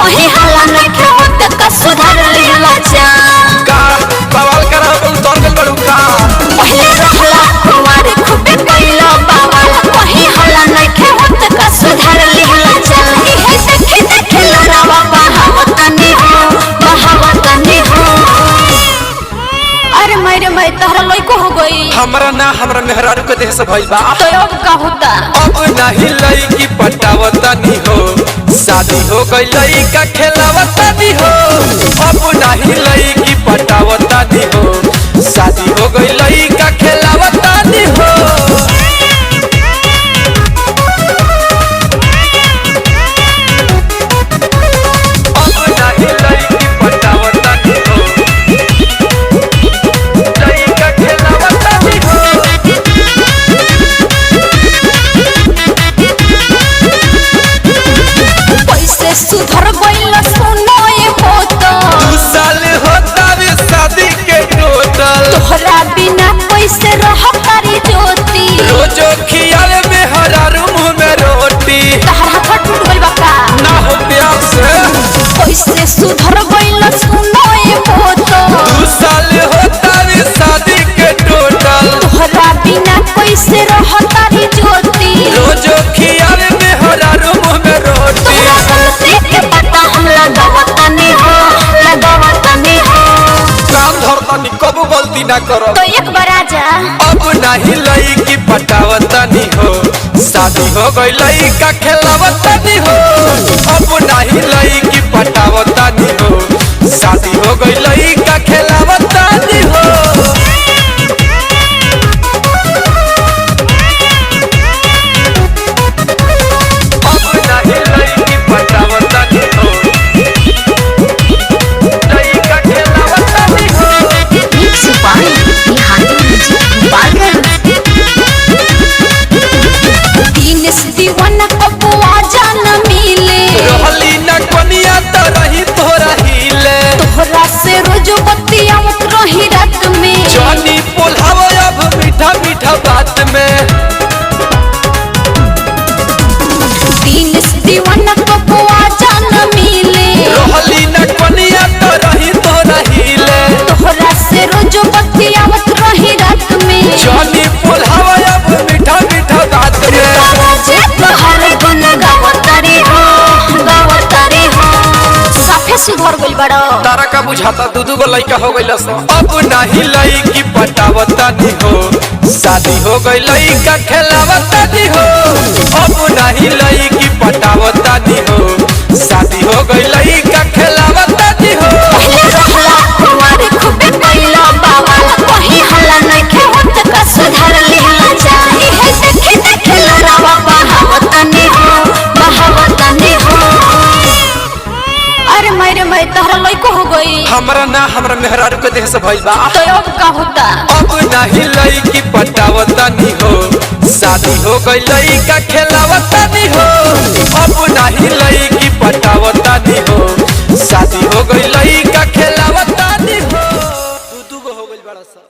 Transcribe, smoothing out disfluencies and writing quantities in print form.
कहीं हल्ला नहीं के होते का सुधार लिहला जा का बवाल करा उतर गेल बड़ू का पहले रहला कुंवारी खूबे कइलो बवाल कहीं हल्ला नहीं के होते का सुधार लिहला जा इहे देखे देखे लड़ावा बहावतनी हो अरे मेरे मैं तहरा लइको हो गई हमरा ना हमरा मेहरारू के देह से भइल बा तो अब का होता अब नहीं लईकी पटावतनी हो शादी हो गई लईका खेलावतनी हो अब नहीं लईकी पटावतनी हो शादी हो गई लईका खेलावतनी हो सुधर गइल सुनो ये होता 2 साल होता रे शादी के टोटल तोहरा बिना कैसे रह तारी ज्योति रोजो खियाले में हरारू मुंह में रोटी तहरा फट फुट गइल बका ना हो प्यार से कैसे सुधर गइल सुनो ये होता 2 साल होता रे शादी के टोटल तोहरा बिना कैसे रह तारी ज्योति रोजो खियाले में हरारू मुंह में रोटी तोहरा गलती के पता हम लगावतनी हो काम धरतनी कबो गलती ना करो तो एक बार आजा अब नहीं लईकी पटावतनी हो शादी हो गई लईका खेलावतनी हो अब नहीं लईकी पटावतनी हो शादी हो गई लईका खेलावतनी हो बात में दीवाना कबुआ जान मिले रहली न कनिया तो रही तो रहीले तोहरा से रोज बतियावत रही रात में जानी बोलावा अब मीठा मीठा बात में बाजे तोहर गुन गावतारी हो साफे सुधर गइल बड़ो तारा का बुझाता दूधू गो लइका हो गइल अब नहीं लईकी पटावतनी हो शादी हो गई लईका खेलावतनी हो अब नहीं लईकी पटावतनी हो शादी हो गई लईका खेलावतनी हो पहले रहला कुंवारी खूबे कइलो बवाल कहीं हल्ला नहीं के होत का सुधार लिहला जा इहे देखे देखे लड़ावा बहावतनी हो अरे मेरे मैं तहरा लइको हो गई हमरा ना हमरा मेहरारू के देह से भइल बा तो अब का होता अब नहीं लईकी पटावतनी हो शादी हो गई लईका खेलावतनी हो अब नहीं लईकी पटावतनी हो शादी हो गई लईका खेलावतनी हो दूधू गो हो गइल बड़ा सा।